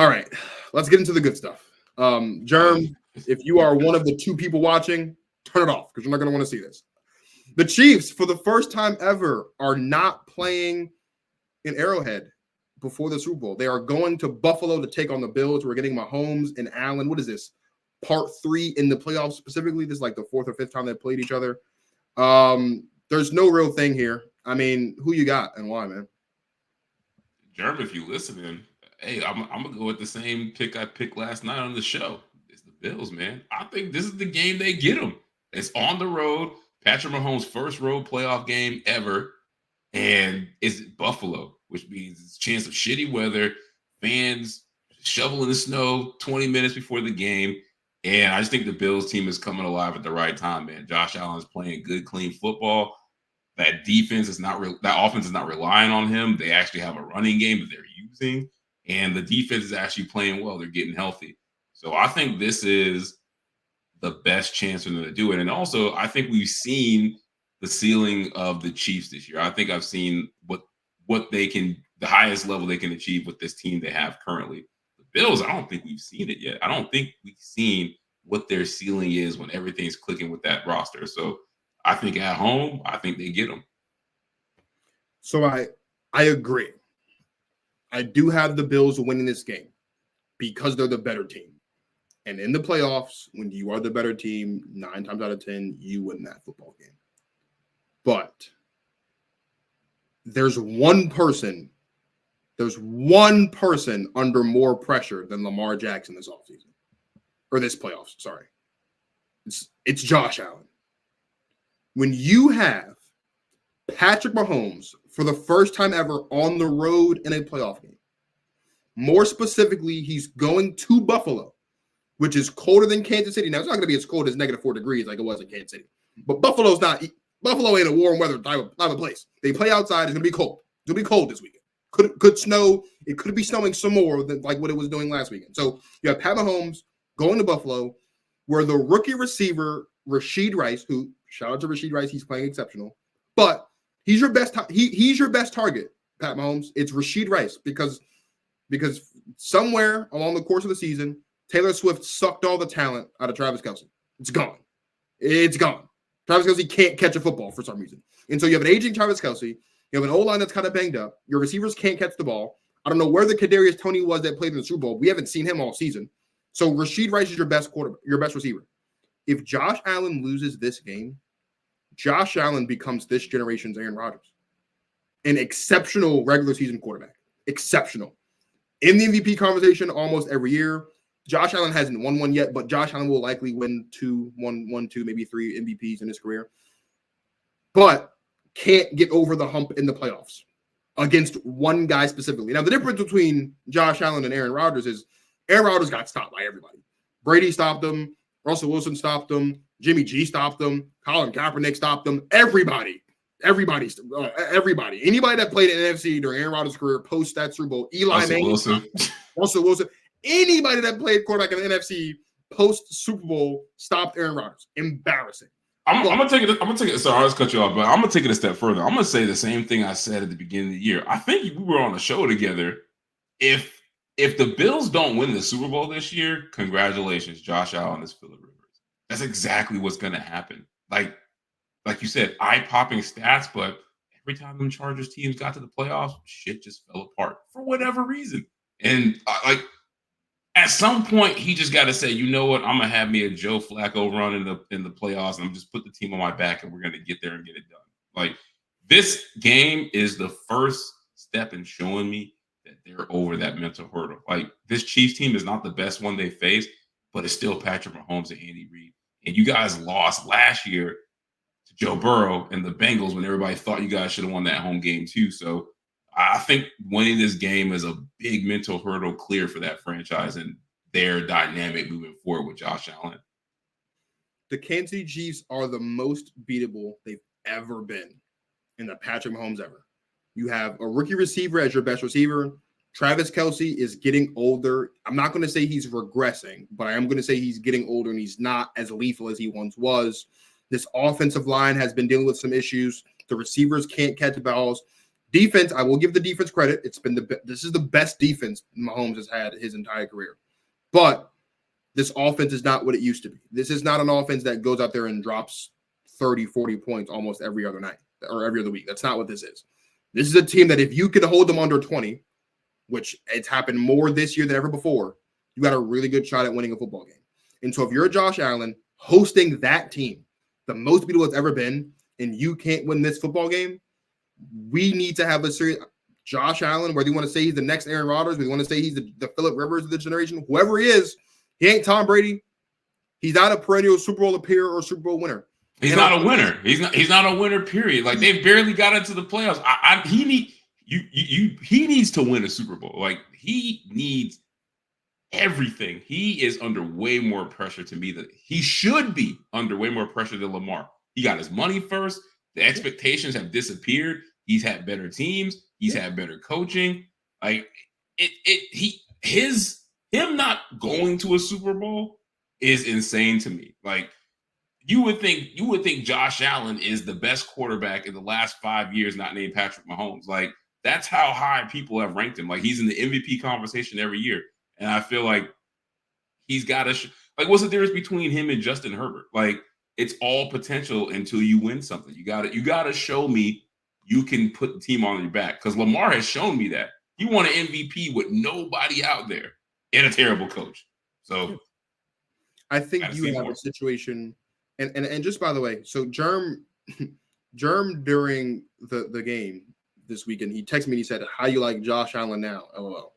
All right, let's get into the good stuff. Germ, if you are one of the two people watching, turn it off because you're not going to want to see this. The Chiefs, for the first time ever, are not playing in Arrowhead before the Super Bowl. They are going to Buffalo to take on the Bills. We're getting Mahomes and Allen. What is this? Part 3 in the playoffs specifically. This is like the 4th or 5th time they played each other. There's no real thing here. I mean, who you got and why, man? Germ, if you listening, hey, I'm gonna go with the same pick I picked last night on the show. It's the Bills, man. I think this is the game they get them. It's on the road. Patrick Mahomes' first road playoff game ever, and it's Buffalo, which means it's a chance of shitty weather, fans shoveling the snow 20 minutes before the game. And I just think the Bills team is coming alive at the right time, man. Josh Allen is playing good, clean football. That defense is not that offense is not relying on him. They actually have a running game that they're using, and the defense is actually playing well. They're getting healthy. So I think this is the best chance for them to do it. And also, I think we've seen the ceiling of the Chiefs this year. I think I've seen what they can, the highest level they can achieve with this team they have currently. The Bills, I don't think we've seen it yet. I don't think we've seen what their ceiling is when everything's clicking with that roster. So I think at home, I think they get them. So I agree. I do have the Bills winning this game because they're the better team. And in the playoffs, when you are the better team, 9 times out of 10, you win that football game. But there's one person under more pressure than Lamar Jackson this offseason. Or this playoffs, sorry. It's Josh Allen. When you have Patrick Mahomes for the first time ever on the road in a playoff game, more specifically, he's going to Buffalo, which is colder than Kansas City. Now, it's not going to be as cold as -4 degrees like it was in Kansas City. But Buffalo ain't a warm weather type of place. They play outside. It's going to be cold. It's going to be cold this weekend. Could snow. It could be snowing some more than like what it was doing last weekend. So you have Pat Mahomes going to Buffalo, where the rookie receiver, Rashid Rice, who, shout out to Rashid Rice, he's playing exceptional. But he's your best he's your best target, Pat Mahomes. It's Rashid Rice because somewhere along the course of the season, Taylor Swift sucked all the talent out of Travis Kelce. It's gone. It's gone. Travis Kelce can't catch a football for some reason. And so you have an aging Travis Kelce. You have an O-line that's kind of banged up. Your receivers can't catch the ball. I don't know where the Kadarius Toney was that played in the Super Bowl. We haven't seen him all season. So Rashid Rice is your best receiver. If Josh Allen loses this game, Josh Allen becomes this generation's Aaron Rodgers. An exceptional regular season quarterback. Exceptional. In the MVP conversation almost every year. Josh Allen hasn't won one yet, but Josh Allen will likely win 2, maybe 3 MVPs in his career. But can't get over the hump in the playoffs against one guy specifically. Now, the difference between Josh Allen and Aaron Rodgers is Aaron Rodgers got stopped by everybody. Brady stopped him. Russell Wilson stopped him. Jimmy G stopped him. Colin Kaepernick stopped him. Everybody. Anybody that played in NFC during Aaron Rodgers' career post that Super Bowl. Russell Wilson. Anybody that played quarterback in the NFC post Super Bowl stopped Aaron Rodgers. Embarrassing. I'm gonna take it. Sorry, I just cut you off, but I'm gonna take it a step further. I'm gonna say the same thing I said at the beginning of the year. I think we were on a show together. If the Bills don't win the Super Bowl this year, congratulations, Josh Allen is Phillip Rivers. That's exactly what's gonna happen. Like you said, eye-popping stats, but every time them Chargers teams got to the playoffs, shit just fell apart for whatever reason. And at some point, he just got to say, you know what? I'm gonna have me a Joe Flacco run in the playoffs, and I'm just put the team on my back, and we're gonna get there and get it done. Like, this game is the first step in showing me that they're over that mental hurdle. Like, this Chiefs team is not the best one they faced, but it's still Patrick Mahomes and Andy Reid. And you guys lost last year to Joe Burrow and the Bengals when everybody thought you guys should have won that home game too. So I think winning this game is a big mental hurdle clear for that franchise and their dynamic moving forward with Josh Allen. The Kansas City Chiefs are the most beatable they've ever been in the Patrick Mahomes ever. You have a rookie receiver as your best receiver. Travis Kelce is getting older. I'm not going to say he's regressing, but I am going to say he's getting older and he's not as lethal as he once was. This offensive line has been dealing with some issues. The receivers can't catch balls. Defense, I will give the defense credit. This is the best defense Mahomes has had his entire career. But this offense is not what it used to be. This is not an offense that goes out there and drops 30, 40 points almost every other night or every other week. That's not what this is. This is a team that if you can hold them under 20, which it's happened more this year than ever before, you got a really good shot at winning a football game. And so if you're Josh Allen hosting that team, the most beatable it's ever been, and you can't win this football game, we need to have a serious Josh Allen, whether you want to say he's the next Aaron Rodgers, whether you want to say he's the Phillip Rivers of the generation, whoever he is, he ain't Tom Brady. He's not a perennial Super Bowl appearer or Super Bowl winner. He's not a winner. He's not a winner, period. Like, they barely got into the playoffs. He needs to win a Super Bowl. Like, he needs everything. He is under way more pressure to me he should be under way more pressure than Lamar. He got his money first. The expectations have disappeared. He's had better teams. He's had better coaching. Like, him not going to a Super Bowl is insane to me. Like, you would think Josh Allen is the best quarterback in the last 5 years, not named Patrick Mahomes. Like, that's how high people have ranked him. Like, he's in the MVP conversation every year. And I feel like he's got to like, what's the difference between him and Justin Herbert? Like, it's all potential until you win something. You got to show me you can put the team on your back, because Lamar has shown me that. He won an MVP with nobody out there and a terrible coach. So I think you have a situation, and just by the way, so Germ during the game this weekend, he texted me and he said, "How you like Josh Allen now?" LOL.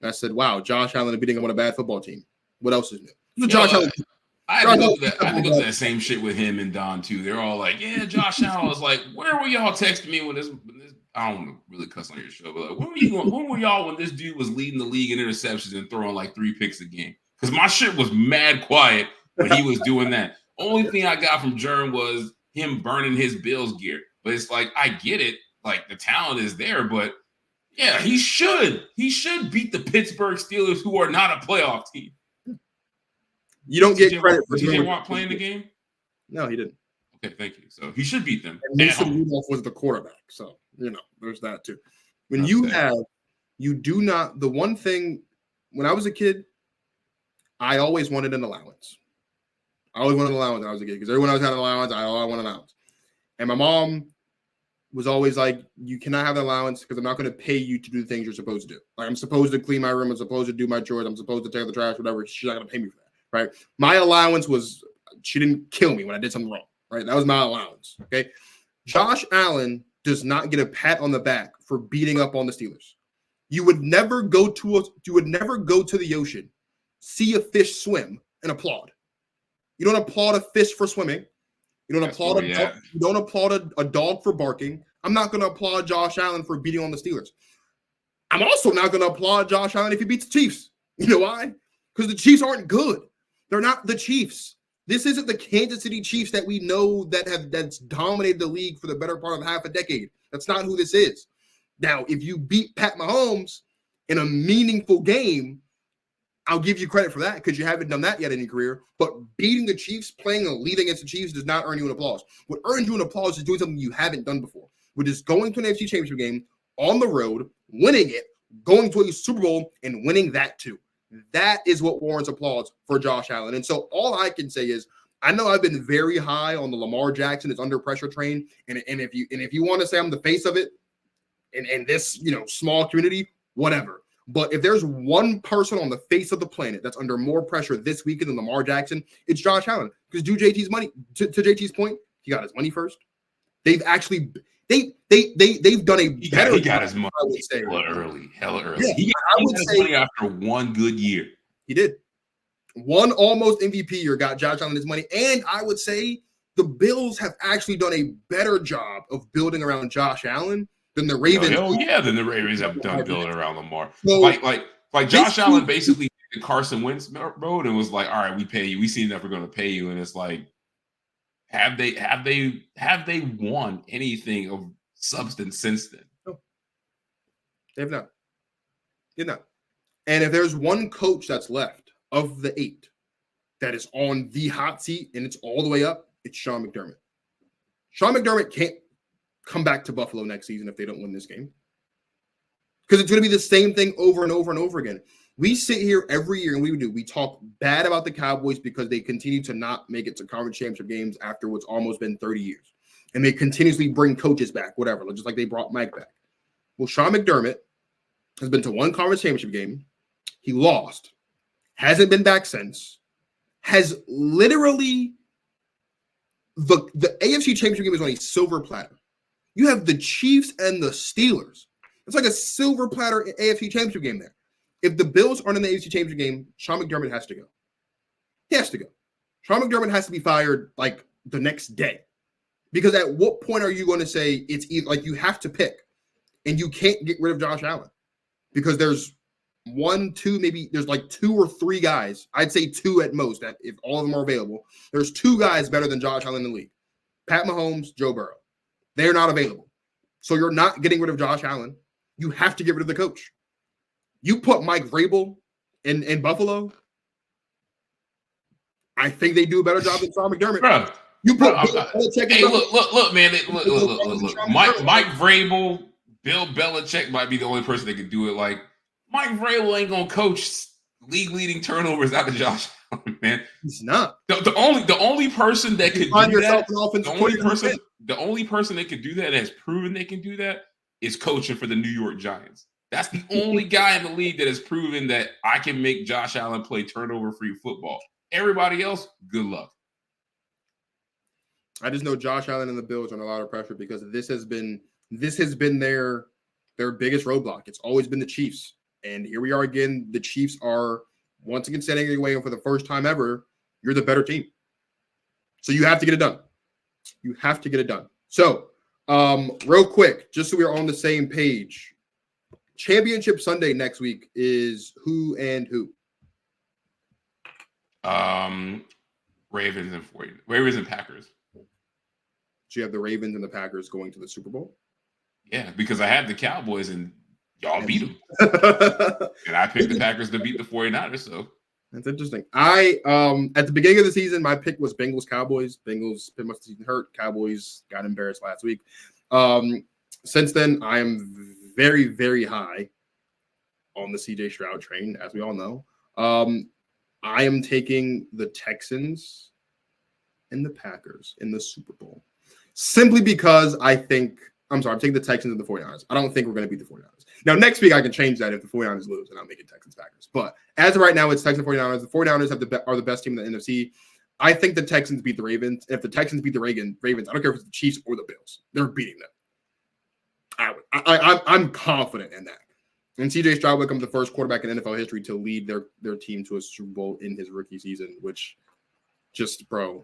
And I said, "Wow, Josh Allen beating him on a bad football team. What else is new?" Josh Allen. I had to go through that same shit with him and Don too. They're all like, "Yeah, Josh Allen." I was like, "Where were y'all texting me when this?" I don't want to really cuss on your show, but like, when were y'all when this dude was leading the league in interceptions and throwing like 3 picks a game? Because my shit was mad quiet when he was doing that. Only thing I got from Jerm was him burning his Bills gear. But it's like, I get it. Like, the talent is there, but yeah, he should beat the Pittsburgh Steelers, who are not a playoff team. You don't get credit for T.J. Watt playing the game? No, he didn't. Okay, thank you. So he should beat them. And Mason Rudolph was the quarterback, so there's that too. When the one thing, when I was a kid, I always wanted an allowance. I always wanted an allowance when I was a kid, because everyone else had an allowance. I want an allowance. And my mom was always like, "You cannot have an allowance because I'm not going to pay you to do the things you're supposed to do. Like, I'm supposed to clean my room. I'm supposed to do my chores. I'm supposed to take the trash, whatever. She's not going to pay me for that, right? My allowance was, she didn't kill me when I did something wrong, right? That was my allowance, okay? Josh Allen does not get a pat on the back for beating up on the Steelers. You would never go to the ocean, see a fish swim, and applaud. You don't applaud a fish for swimming. You don't applaud a dog for barking. I'm not going to applaud Josh Allen for beating on the Steelers. I'm also not going to applaud Josh Allen if he beats the Chiefs. You know why? Because the Chiefs aren't good. They're not the Chiefs. This isn't the Kansas City Chiefs that we know that's dominated the league for the better part of half a decade. That's not who this is. Now, if you beat Pat Mahomes in a meaningful game, I'll give you credit for that, because you haven't done that yet in your career. But beating the Chiefs, playing a lead against the Chiefs, does not earn you an applause. What earns you an applause is doing something you haven't done before, which is going to an AFC Championship game on the road, winning it, going to a Super Bowl, and winning that too. That is what warrants applause for Josh Allen. And so all I can say is, I know I've been very high on the Lamar Jackson is under pressure train, and if you want to say I'm the face of it in this small community, whatever. But if there's one person on the face of the planet that's under more pressure this weekend than Lamar Jackson, it's Josh Allen. Because JT's money, to JT's point, he got his money first. They've actually they've done a better. He got his money hella early. Yeah, he got his money after one good year. He did. One almost MVP year got Josh Allen his money, and I would say the Bills have actually done a better job of building around Josh Allen than the Ravens. Than the Ravens have done building around Lamar. So, like Josh Allen basically did Carson Wentz mode and was like, "All right, we pay you. We seen that we're going to pay you." And it's like, have they won anything of substance since then? No, they have not. They've not. And if there's one coach that's left of the 8 that is on the hot seat and it's all the way up, it's Sean McDermott. Sean McDermott can't. come back to Buffalo next season if they don't win this game. Because it's going to be the same thing over and over and over again. We sit here every year and we talk bad about the Cowboys because they continue to not make it to conference championship games after what's almost been 30 years. And they continuously bring coaches back, whatever, just like they brought Mike back. Well, Sean McDermott has been to one conference championship game. He lost. Hasn't been back since. Has literally the AFC championship game is on a silver platter. You have the Chiefs and the Steelers. It's like a silver platter AFC championship game there. If the Bills aren't in the AFC championship game, Sean McDermott has to go. He has to go. Sean McDermott has to be fired like the next day. Because at what point are you going to say it's either, like you have to pick and you can't get rid of Josh Allen? Because there's one, two, maybe there's like 2 or 3 guys. I'd say 2 at most, if all of them are available. There's 2 guys better than Josh Allen in the league. Pat Mahomes, Joe Burrow. They're not available. So you're not getting rid of Josh Allen. You have to get rid of the coach. You put Mike Vrabel in Buffalo, I think they do a better job than Sean McDermott. Bro, you put hey, look, man. Look. Mike Vrabel, Bill Belichick might be the only person that can do it. Like, Mike Vrabel ain't going to coach league-leading turnovers out of Josh Allen, man. He's not. The only person that could do that, the only person that could do that has proven they can do that is coaching for the New York Giants. That's the only guy in the league that has proven that I can make Josh Allen play turnover-free football. Everybody else, good luck. I just know Josh Allen and the Bills are under a lot of pressure because this has been their biggest roadblock. It's always been the Chiefs. And here we are again. The Chiefs are once again standing in your way, and for the first time ever, you're the better team. So you have to get it done. You have to get it done. So, real quick, just so we're on the same page, Championship Sunday next week is who and who? Ravens and Packers. So you have the Ravens and the Packers going to the Super Bowl? Yeah, because I had the Cowboys and y'all beat them. And I picked the Packers to beat the 49ers, so. That's interesting. I at the beginning of the season, my pick was Bengals-Cowboys. Bengals pretty much the season hurt. Cowboys got embarrassed last week. Since then, I am very, very high on the CJ Stroud train, as we all know. I am taking the Texans and the Packers in the Super Bowl. Simply because I'm taking the Texans and the 49ers. I don't think we're going to beat the 49ers. Now, next week, I can change that if the 49ers lose, and I'm making Texans-Packers. But as of right now, it's Texans-49ers. The 49ers are the best team in the NFC. I think the Texans beat the Ravens. If the Texans beat the Ravens, I don't care if it's the Chiefs or the Bills. They're beating them. I'm confident in that. And CJ Stroud becomes the first quarterback in NFL history to lead their team to a Super Bowl in his rookie season, which just, bro,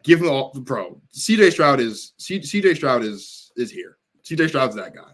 give him all, bro. CJ Stroud is here. CJ Stroud's that guy.